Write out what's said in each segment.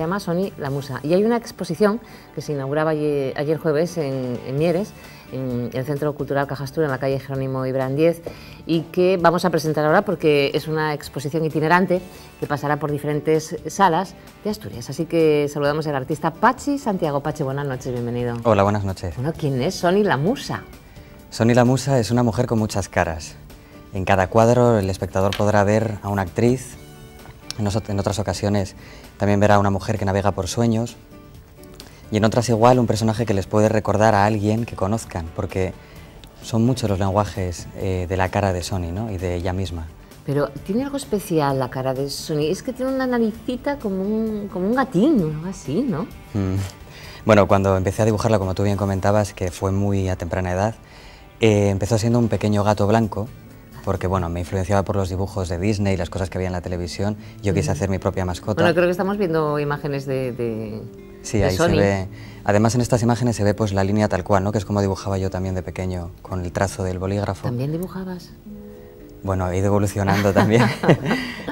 llama Sony la Musa. Y hay una exposición que se inauguraba ayer jueves en Mieres, en el Centro Cultural Cajastur, en la calle Jerónimo Ibrán 10, y que vamos a presentar ahora porque es una exposición itinerante que pasará por diferentes salas de Asturias. Así que saludamos al artista Pachi Santiago. Pachi, buenas noches, bienvenido. Hola, buenas noches. Bueno, ¿quién es Sony la Musa? Sony la Musa es una mujer con muchas caras. En cada cuadro el espectador podrá ver a una actriz, en otras ocasiones también verá a una mujer que navega por sueños, y en otras igual un personaje que les puede recordar a alguien que conozcan, porque son muchos los lenguajes de la cara de Sony, ¿no? Y de ella misma. Pero tiene algo especial la cara de Sony, es que tiene una naricita como un gatín, o algo así, ¿no? Bueno, cuando empecé a dibujarla, como tú bien comentabas, que fue muy a temprana edad, empezó siendo un pequeño gato blanco, porque bueno, me influenciaba por los dibujos de Disney y las cosas que había en la televisión. Yo quise hacer mi propia mascota. Bueno, creo que estamos viendo imágenes Sí, de ahí Sony. se ve. Además, en estas imágenes se ve pues la línea tal cual, ¿no? Que es como dibujaba yo también de pequeño, con el trazo del bolígrafo. ¿También dibujabas? Bueno, he ido evolucionando también.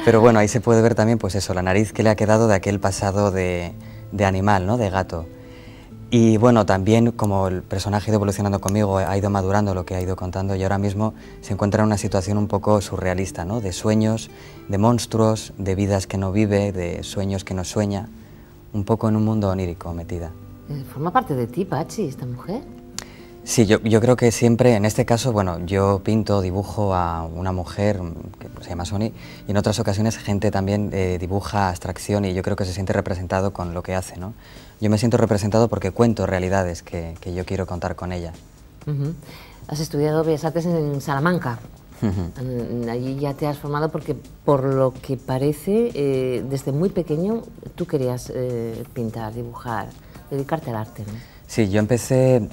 Pero bueno, ahí se puede ver también, pues eso, la nariz que le ha quedado de aquel pasado de animal, ¿no? De gato. Y bueno, también como el personaje ha ido evolucionando conmigo, ha ido madurando lo que ha ido contando, y ahora mismo se encuentra en una situación un poco surrealista, ¿no? De sueños, de monstruos, de vidas que no vive, de sueños que no sueña, un poco en un mundo onírico metida. ¿Forma parte de ti, Pachi, esta mujer? Sí, yo creo que siempre, en este caso, bueno, yo pinto, dibujo a una mujer que se llama Sony, y en otras ocasiones gente también dibuja abstracción, y yo creo que se siente representado con lo que hace, ¿no? Yo me siento representado porque cuento realidades que yo quiero contar con ella. Has estudiado Bellas Artes en Salamanca. Allí ya te has formado porque, por lo que parece, desde muy pequeño tú querías pintar, dibujar, dedicarte al arte, ¿no? Sí, yo empecé...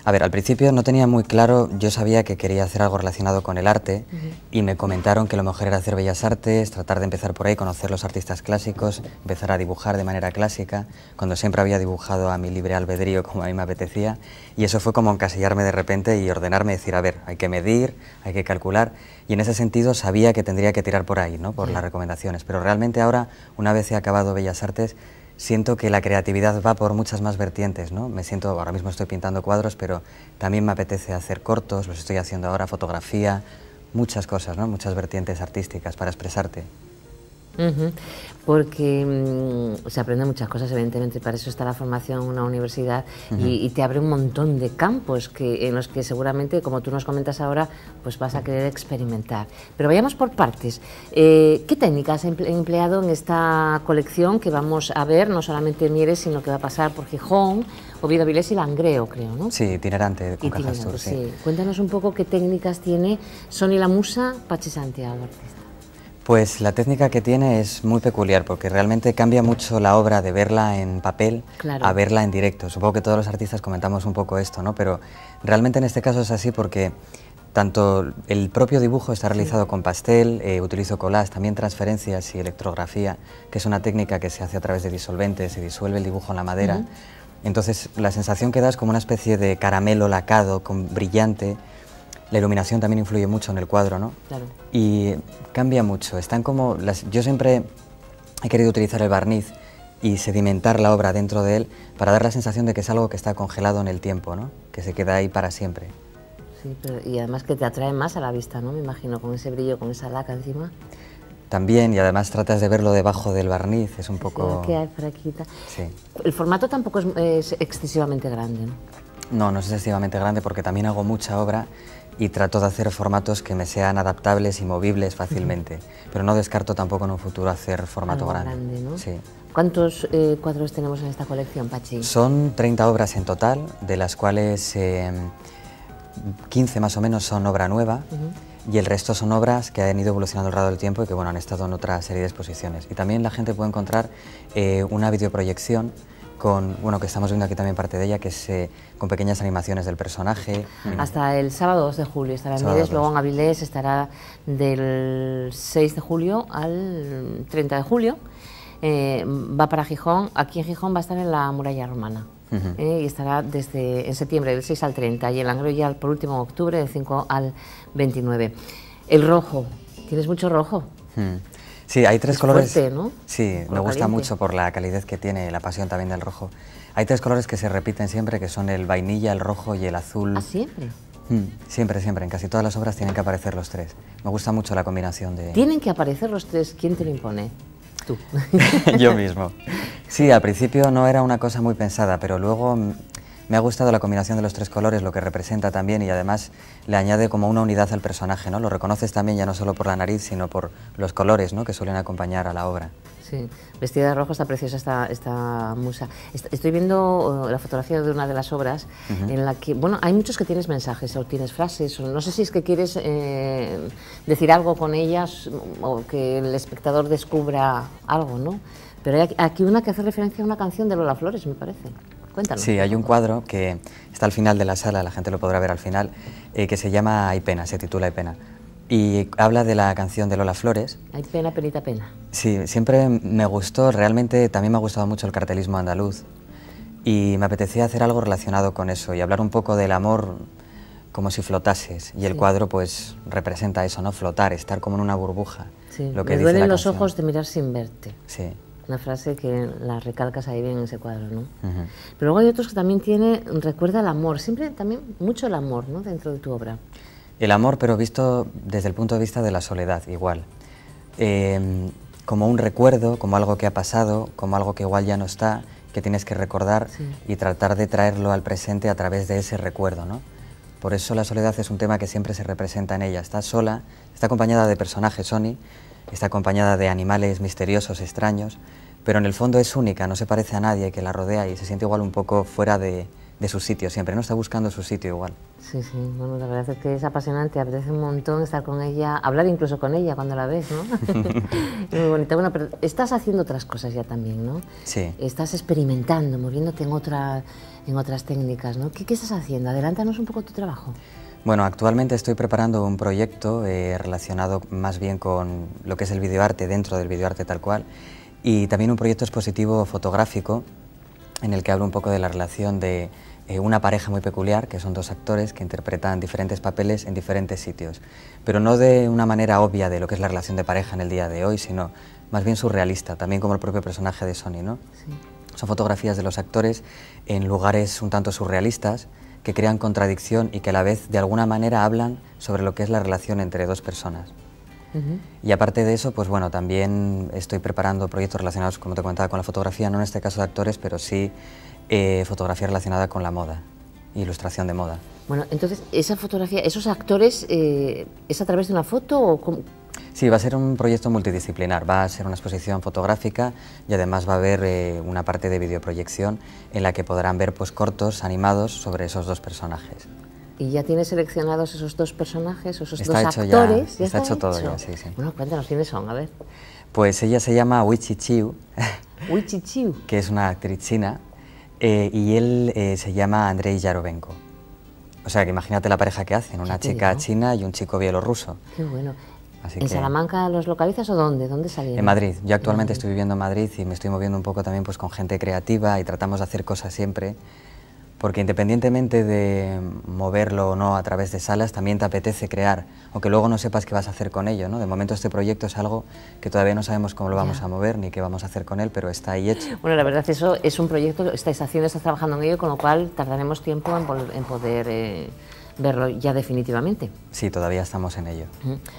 A ver, al principio no tenía muy claro, yo sabía que quería hacer algo relacionado con el arte, y me comentaron que lo mejor era hacer bellas artes, tratar de empezar por ahí, conocer los artistas clásicos, empezar a dibujar de manera clásica, cuando siempre había dibujado a mi libre albedrío como a mí me apetecía, y eso fue como encasillarme de repente y ordenarme, decir, a ver, hay que medir, hay que calcular, y en ese sentido sabía que tendría que tirar por ahí, ¿no? Por las recomendaciones, pero realmente ahora, una vez he acabado bellas artes, siento que la creatividad va por muchas más vertientes, ¿no? Me siento, ahora mismo estoy pintando cuadros, pero también me apetece hacer cortos, los estoy haciendo ahora, fotografía, muchas cosas, ¿no? Muchas vertientes artísticas para expresarte. Porque se aprenden muchas cosas, evidentemente, para eso está la formación en una universidad, y te abre un montón de campos en los que seguramente, como tú nos comentas ahora, pues vas a querer experimentar. Pero vayamos por partes. ¿Qué técnicas has empleado en esta colección que vamos a ver, no solamente en Mieres, sino que va a pasar por Gijón, Oviedo, Avilés y Langreo, creo, ¿no? Sí, itinerante con Cajastur, sí. Cuéntanos un poco qué técnicas tiene Sony la Musa, Pachi Santiago, artista. Pues la técnica que tiene es muy peculiar, porque realmente cambia mucho la obra de verla en papel a verla en directo. Supongo que todos los artistas comentamos un poco esto, ¿no? Pero realmente en este caso es así porque tanto el propio dibujo está realizado con pastel, utilizo collage, también transferencias y electrografía, que es una técnica que se hace a través de disolventes, se disuelve el dibujo en la madera. Entonces la sensación que da es como una especie de caramelo lacado, brillante. La iluminación también influye mucho en el cuadro, ¿no? Claro. Y cambia mucho. Están como yo siempre he querido utilizar el barniz y sedimentar la obra dentro de él para dar la sensación de que es algo que está congelado en el tiempo, ¿no? Que se queda ahí para siempre. Sí, y además que te atrae más a la vista, ¿no? Me imagino, con ese brillo, con esa laca encima. También, y además tratas de verlo debajo del barniz, es un poco... Sí, que hay por aquí. Sí. El formato tampoco es excesivamente grande, ¿no? No, no es excesivamente grande porque también hago mucha obra y trato de hacer formatos que me sean adaptables y movibles fácilmente, pero no descarto tampoco en un futuro hacer formato grande, ¿no? Sí. ¿Cuántos cuadros tenemos en esta colección, Pachi? Son 30 obras en total, de las cuales 15 más o menos son obra nueva, y el resto son obras que han ido evolucionando a lo largo del tiempo y que bueno, han estado en otra serie de exposiciones. Y también la gente puede encontrar una videoproyección que estamos viendo aquí también parte de ella, que es con pequeñas animaciones del personaje. Hasta el sábado 2 de julio estará en Mieres, luego en Avilés estará del 6 de julio al 30 de julio. Va para Gijón, aquí en Gijón va a estar en la Muralla Romana. Y estará en septiembre, del 6 al 30, y en Langreo ya por último en octubre, del 5 al 29. El rojo, ¿tienes mucho rojo? Sí, hay tres colores. Fuerte, ¿no? Sí, me gusta mucho por la calidez que tiene, la pasión también del rojo. Hay tres colores que se repiten siempre, que son el vainilla, el rojo y el azul. ¿Ah, siempre? Siempre, siempre. En casi todas las obras tienen que aparecer los tres. Me gusta mucho la combinación de... ¿Tienen que aparecer los tres? ¿Quién te lo impone? Tú. Yo mismo. Sí, al principio no era una cosa muy pensada, pero luego me ha gustado la combinación de los tres colores, lo que representa también, y además le añade como una unidad al personaje, ¿no? Lo reconoces también ya no solo por la nariz, sino por los colores, ¿no?, que suelen acompañar a la obra. Sí, vestida de rojo está preciosa esta musa. Estoy viendo la fotografía de una de las obras en la que, bueno, hay muchos que tienes mensajes o tienes frases, o no sé si es que quieres decir algo con ellas o que el espectador descubra algo, ¿no? Pero hay aquí una que hace referencia a una canción de Lola Flores, me parece. Cuéntanos. Sí, hay un cuadro que está al final de la sala, la gente lo podrá ver al final, que se llama Hay pena, se titula Hay pena. Y habla de la canción de Lola Flores. Hay pena, penita, pena. Sí, siempre me gustó, realmente también me ha gustado mucho el cartelismo andaluz y me apetecía hacer algo relacionado con eso y hablar un poco del amor como si flotases, y el cuadro pues representa eso, ¿no? Flotar, estar como en una burbuja. Sí, lo que me dice duelen la los canción. ojos de mirar sin verte. Sí. Una frase que la recalcas ahí bien en ese cuadro, ¿no? Pero luego hay otros que también recuerda el amor, siempre también mucho el amor, ¿no?, dentro de tu obra. El amor, pero visto desde el punto de vista de la soledad, igual. Como un recuerdo, como algo que ha pasado, como algo que igual ya no está, que tienes que recordar y tratar de traerlo al presente a través de ese recuerdo, ¿no? Por eso la soledad es un tema que siempre se representa en ella. Está sola, está acompañada de personajes, Sony, está acompañada de animales misteriosos, extraños, pero en el fondo es única, no se parece a nadie que la rodea y se siente igual un poco fuera de su sitio siempre, no está buscando su sitio igual. Sí, sí, bueno, la verdad es que es apasionante, apetece un montón estar con ella, hablar incluso con ella cuando la ves, ¿no? Muy bonita. Bueno, pero estás haciendo otras cosas ya también, ¿no? Sí. Estás experimentando, moviéndote en otras técnicas, ¿no? ¿Qué estás haciendo? Adelántanos un poco tu trabajo. Bueno, actualmente estoy preparando un proyecto relacionado más bien con lo que es el videoarte, dentro del videoarte tal cual, y también un proyecto expositivo fotográfico en el que hablo un poco de la relación de una pareja muy peculiar, que son dos actores que interpretan diferentes papeles en diferentes sitios, pero no de una manera obvia de lo que es la relación de pareja en el día de hoy, sino más bien surrealista, también como el propio personaje de Sony, ¿no? Sí. Son fotografías de los actores en lugares un tanto surrealistas, que crean contradicción y que a la vez de alguna manera hablan sobre lo que es la relación entre dos personas. Y aparte de eso, pues bueno, también estoy preparando proyectos relacionados, como te comentaba, con la fotografía, no en este caso de actores, pero sí fotografía relacionada con la moda, ilustración de moda. Bueno, entonces, esa fotografía, esos actores, ¿es a través de una foto o cómo? Sí, va a ser un proyecto multidisciplinar, va a ser una exposición fotográfica y además va a haber una parte de videoproyección en la que podrán ver pues, cortos animados sobre esos dos personajes. ¿Y ya tienes seleccionados esos dos personajes, esos está dos hecho actores? Ya está hecho todo ya, sí, sí. Bueno, cuéntanos quiénes son, a ver. Pues ella se llama Wei Chichiu, que es una actriz china, y él se llama Andrei Yarovenko. O sea, que imagínate la pareja que hacen, una chica china y un chico bielorruso. Qué bueno. Así ¿En Salamanca los localizas o dónde? ¿Dónde salieron? En Madrid. Yo actualmente estoy viviendo en Madrid y me estoy moviendo un poco también pues, con gente creativa y tratamos de hacer cosas siempre, porque independientemente de moverlo o no a través de salas, también te apetece crear, aunque luego no sepas qué vas a hacer con ello, ¿no? De momento este proyecto es algo que todavía no sabemos cómo lo vamos a mover ni qué vamos a hacer con él, pero está ahí hecho. Bueno, la verdad eso es un proyecto que estáis haciendo, estás trabajando en ello, con lo cual tardaremos tiempo en poder verlo ya definitivamente. Sí, todavía estamos en ello.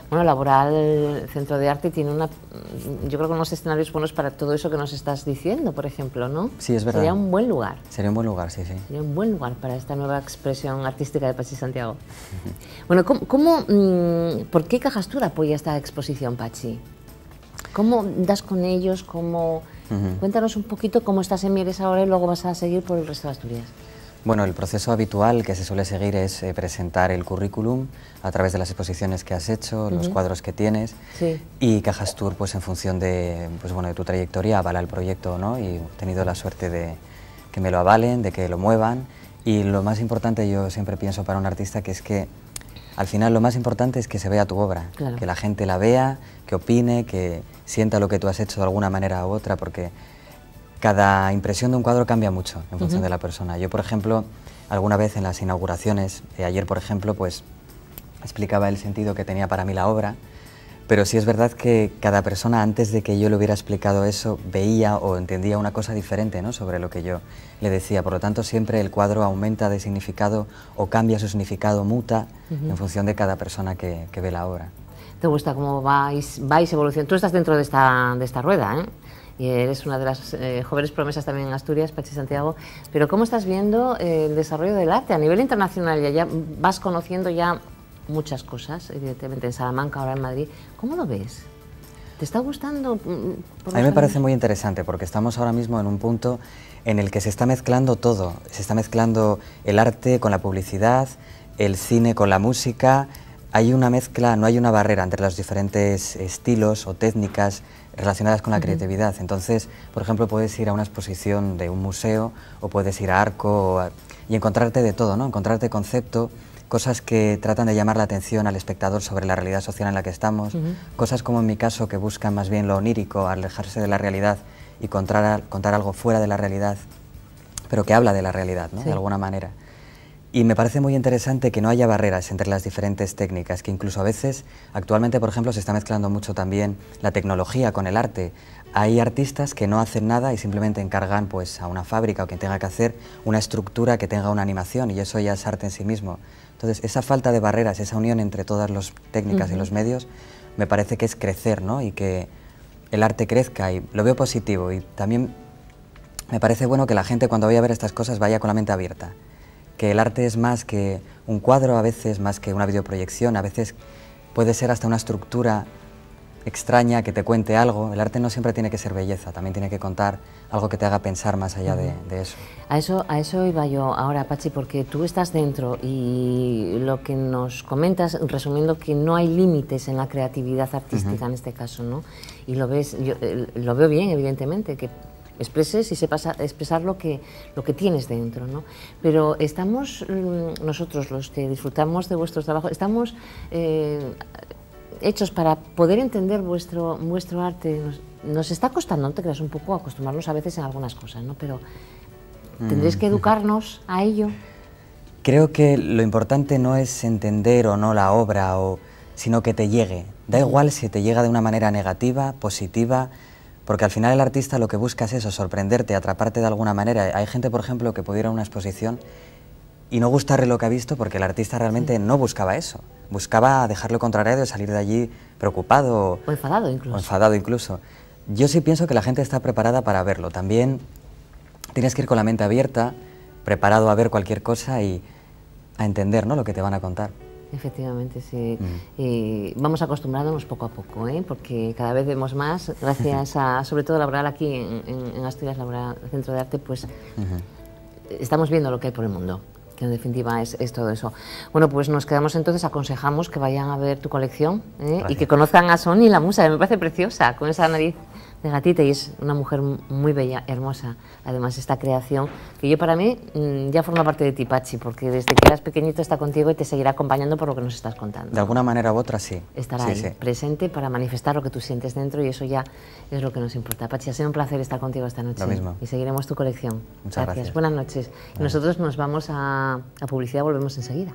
Bueno, Laboral Centro de Arte tiene yo creo que unos escenarios buenos para todo eso que nos estás diciendo, por ejemplo, ¿no? Sí, es verdad. Sería un buen lugar. Sería un buen lugar, sí, sí. Sería un buen lugar para esta nueva expresión artística de Pachi Santiago. Bueno, ¿por qué Cajastur apoya esta exposición, Pachi? ¿Cómo das con ellos? Cuéntanos un poquito cómo estás en Mieres ahora y luego vas a seguir por el resto de Asturias. Bueno, el proceso habitual que se suele seguir es presentar el currículum a través de las exposiciones que has hecho, los cuadros que tienes, y Cajastur, pues en función de, de tu trayectoria, avala el proyecto, ¿no? Y he tenido la suerte de que me lo avalen, de que lo muevan, y lo más importante, yo siempre pienso para un artista, que es que al final lo más importante es que se vea tu obra, que la gente la vea, que opine, que sienta lo que tú has hecho de alguna manera u otra, porque cada impresión de un cuadro cambia mucho en función de la persona. Yo, por ejemplo, alguna vez en las inauguraciones, ayer, por ejemplo, pues explicaba el sentido que tenía para mí la obra, pero sí es verdad que cada persona, antes de que yo le hubiera explicado eso, veía o entendía una cosa diferente, ¿no?, sobre lo que yo le decía. Por lo tanto, siempre el cuadro aumenta de significado o cambia su significado, muta, en función de cada persona que ve la obra. ¿Te gusta cómo vais evolucionando? Tú estás dentro de esta rueda, ¿eh? Y eres una de las jóvenes promesas también en Asturias, Patxi Santiago, pero ¿cómo estás viendo el desarrollo del arte a nivel internacional? Ya vas conociendo ya muchas cosas, evidentemente en Salamanca, ahora en Madrid. ¿Cómo lo ves? ¿Te está gustando? A mí me parece muy interesante porque estamos ahora mismo en un punto en el que se está mezclando todo. Se está mezclando el arte con la publicidad, el cine con la música. Hay una mezcla, no hay una barrera entre los diferentes estilos o técnicas relacionadas con la creatividad. Entonces, por ejemplo, puedes ir a una exposición de un museo o puedes ir a Arco y encontrarte de todo, ¿no? Encontrarte concepto, cosas que tratan de llamar la atención al espectador sobre la realidad social en la que estamos, cosas como en mi caso que buscan más bien lo onírico, alejarse de la realidad y contar algo fuera de la realidad, pero que habla de la realidad, ¿no? De alguna manera. Y me parece muy interesante que no haya barreras entre las diferentes técnicas, que incluso a veces, actualmente por ejemplo, se está mezclando mucho también la tecnología con el arte. Hay artistas que no hacen nada y simplemente encargan pues, a una fábrica o quien tenga que hacer una estructura que tenga una animación y eso ya es arte en sí mismo. Entonces, esa falta de barreras, esa unión entre todas las técnicas y los medios, me parece que es crecer, ¿no? Y que el arte crezca y lo veo positivo y también me parece bueno que la gente cuando vaya a ver estas cosas vaya con la mente abierta. Que el arte es más que un cuadro, a veces más que una videoproyección, a veces puede ser hasta una estructura extraña que te cuente algo. El arte no siempre tiene que ser belleza, también tiene que contar algo que te haga pensar más allá de eso. A eso iba yo ahora, Patxi, porque tú estás dentro y lo que nos comentas, resumiendo que no hay límites en la creatividad artística en este caso, ¿no? Y lo ves, yo lo veo bien, evidentemente, que expreses y sepas expresar lo que tienes dentro, ¿no? Pero estamos, nosotros los que disfrutamos de vuestros trabajos, estamos hechos para poder entender vuestro arte. Nos está costando, no te creas, un poco acostumbrarnos a veces en algunas cosas, ¿no? Pero tendréis que educarnos a ello. Creo que lo importante no es entender o no la obra, sino que te llegue. Da igual si te llega de una manera negativa, positiva, porque al final el artista lo que busca es eso, sorprenderte, atraparte de alguna manera. Hay gente, por ejemplo, que puede ir a una exposición y no gustarle lo que ha visto porque el artista realmente no buscaba eso. Buscaba dejarlo contrariado y salir de allí preocupado. O enfadado incluso. O enfadado incluso. Yo sí pienso que la gente está preparada para verlo. También tienes que ir con la mente abierta, preparado a ver cualquier cosa y a entender, ¿no?, lo que te van a contar. Efectivamente, sí. Y vamos acostumbrándonos poco a poco, ¿eh? Porque cada vez vemos más, gracias a, sobre todo, laboral aquí en Asturias, laboral Centro de Arte, pues estamos viendo lo que hay por el mundo, que en definitiva es todo eso. Bueno, pues nos quedamos entonces, aconsejamos que vayan a ver tu colección y que conozcan a Sony, la musa, que me parece preciosa, con esa nariz de gatita, y es una mujer muy bella, hermosa. Además, esta creación, que yo para mí ya forma parte de ti, Patxi, porque desde que eras pequeñito está contigo y te seguirá acompañando por lo que nos estás contando. De alguna manera u otra, sí. Estará ahí, presente para manifestar lo que tú sientes dentro y eso ya es lo que nos importa. Patxi, ha sido un placer estar contigo esta noche. Lo mismo. Y seguiremos tu colección. Muchas gracias. Buenas noches. Y nosotros nos vamos a publicidad, volvemos enseguida.